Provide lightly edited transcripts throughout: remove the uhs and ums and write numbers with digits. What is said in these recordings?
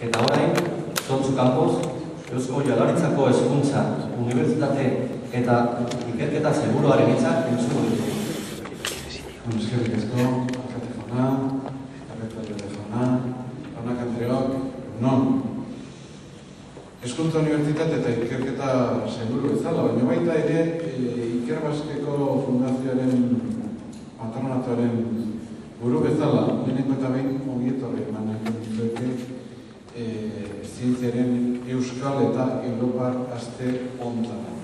Eta orain, Tontxu Kanpoz, Eusko Jaurlaritzako Hezkuntza, Unibertsitate eta Ikerketa Seguruaren hitzak entzuko ditugu. Eskerrik asko, alkate jauna, errektorio jauna, Janak Andreok, non. Hezkuntza Unibertsitate eta Ikerketa Seguru bezala, baina baita ere Ikerbasqueko Fundazioaren patronatuaren buru bezala, lehenengo eta behin ongietorri eman nahi dizueke zientziaren Euskal eta Europar aste ontara.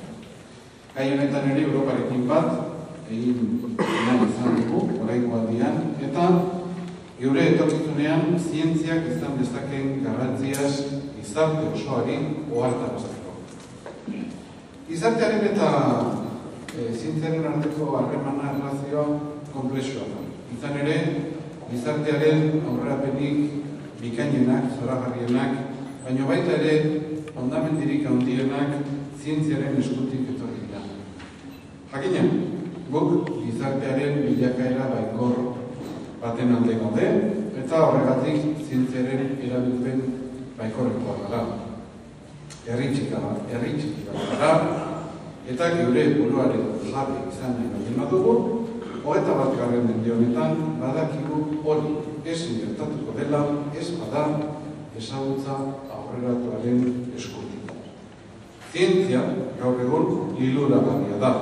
Gai honetan ere Europarekin bat, egin nahi izan dugu, oraingo aldian, eta geure etorkizunean zientziak izan dezakeen garrantziaz gizarte osoari ohartarazteko. Gizartearen eta zientziaren arteko harremana erlazioa konplexua da. Izan ere, gizartearen aurrerapenik bikainenak, zoragarrienak, baina baita ere hondamendirik handienak zientziaren eskutik etorri dira. Jakina, guk gizartearen bilakaera baikor baten alde gaude, eta horregatik zientziaren erabilpen baikorrekoa gara. Herri txiki gara, eta geure buruaren jabe izan nahi baldin badugu, 21. mende honetan badakigu hori ezin gertatuko dela, ez bada ezagutza aurreratuaren eskutik. Zientzia gaur egun liluragarria da,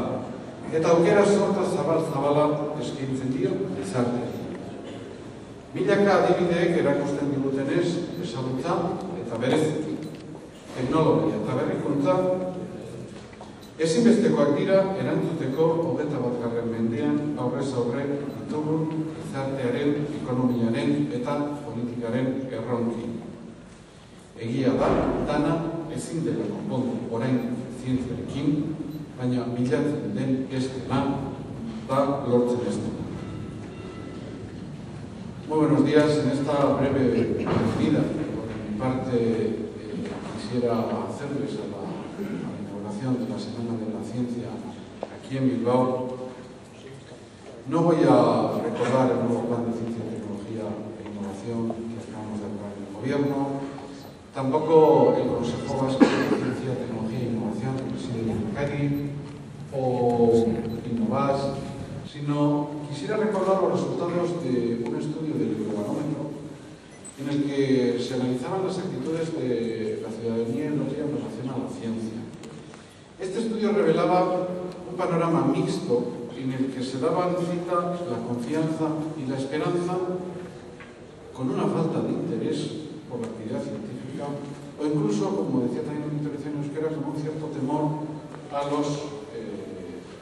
eta aukera sorta zabal-zabala eskaintzen dio gizarteari. Milaka adibideek erakusten digutenez ezagutza eta bereziki teknologia eta berrikuntza ezinbestekoak dira erantzuteko 21. mendean aurrez aurre ditugun gizartearen, ekonomiaren eta politikaren erronki. Egia da, dana ezin dela konpondu orain zientziarekin, baina bilatzen den ez dela, da lortzen ez dela. Muy buenos días. En esta breve vida, por mi parte, quisiera hacerles a la de la Semana de la Ciencia aquí en Bilbao. No voy a recordar el nuevo plan de ciencia, tecnología e innovación que acabamos de aprobar en el Gobierno, tampoco el Consejo Vasco de Ciencia, Tecnología e Innovación que preside el Lehendakari o Innovas, sino quisiera recordar los resultados de un estudio del Eurobarómetro en el que se analizaban las actitudes de la ciudadanía en relación a la ciencia. Este estudio revelaba un panorama mixto en el que se daban cita la confianza y la esperanza con una falta de interés por la actividad científica o incluso, como decía también en mi intervención en euskera, con un cierto temor a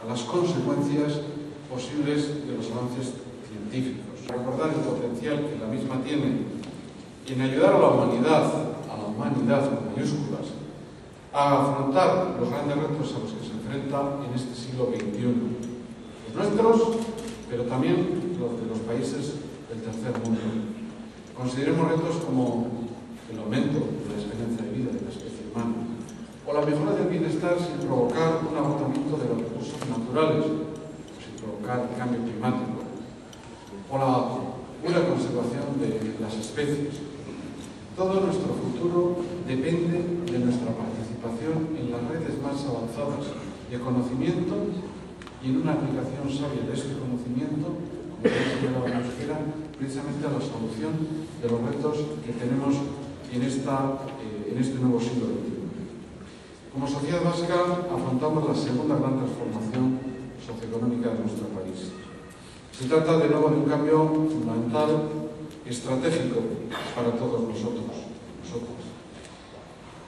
las consecuencias posibles de los avances científicos. Recordar el potencial que la misma tiene en ayudar a la humanidad con mayúsculas, a afrontar los grandes retos a los que se enfrenta en este siglo XXI. Los nuestros, pero también los de los países del tercer mundo. Consideremos retos como el aumento de la esperanza de vida de la especie humana, o la mejora del bienestar sin provocar un agotamiento de los recursos naturales, o sin provocar el cambio climático, o la pura conservación de las especies. Todo nuestro futuro depende de nuestra participación en las redes más avanzadas de conocimiento y en una aplicación sabia de este conocimiento, como ya señalaba en euskera, precisamente a la solución de los retos que tenemos en este nuevo siglo XXI. Como sociedad vasca afrontamos la segunda gran transformación socioeconómica de nuestro país. Se trata de nuevo de un cambio fundamental, estratégico para todos nosotros.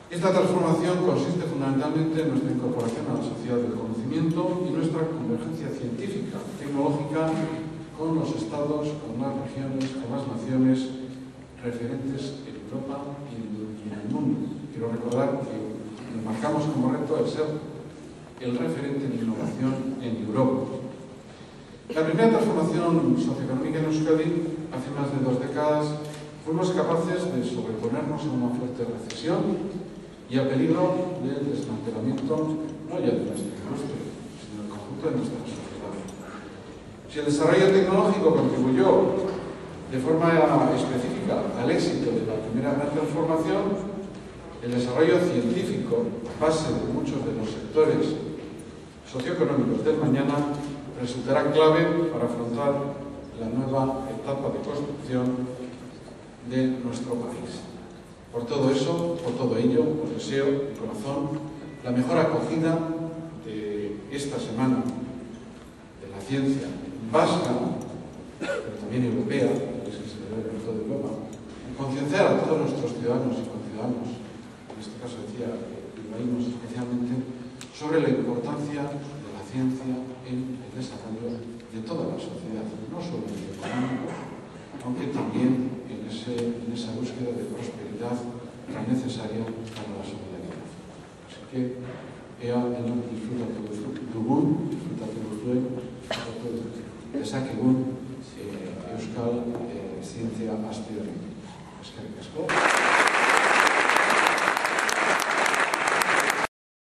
Esta transformación consiste fundamentalmente en nuestra incorporación a la sociedad del conocimiento y nuestra convergencia científica, tecnológica, con los estados, con las regiones, con las naciones referentes en Europa y en el mundo. Quiero recordar que nos marcamos como reto el ser el referente en innovación en Europa. La primera transformación socioeconómica en Euskadi, hace más de 2 décadas, fuimos capaces de sobreponernos a una fuerte recesión y al peligro del desmantelamiento no ya de nuestra industria, sino del conjunto de nuestra sociedad. Si el desarrollo tecnológico contribuyó de forma específica al éxito de la primera gran transformación, el desarrollo científico, base de muchos de los sectores socioeconómicos del mañana, resultará clave para afrontar la nueva etapa de construcción de nuestro país. Por todo eso, por todo ello, os deseo de corazón la mejor acogida de esta semana de la ciencia vasca, pero también europea, que se celebra en toda Europa, y concienciar a todos nuestros ciudadanos y conciudadanos, en este caso decía bilbaínos especialmente, sobre la importancia de la ciencia en el desarrollo de toda la sociedad, no solo en el económico, aunque también en esa búsqueda de prosperidad tan necesaria para la solidaridad. Así que, disfruta dugun, dezakegun euskal zientzia azpiorritu. Eskerrik asko.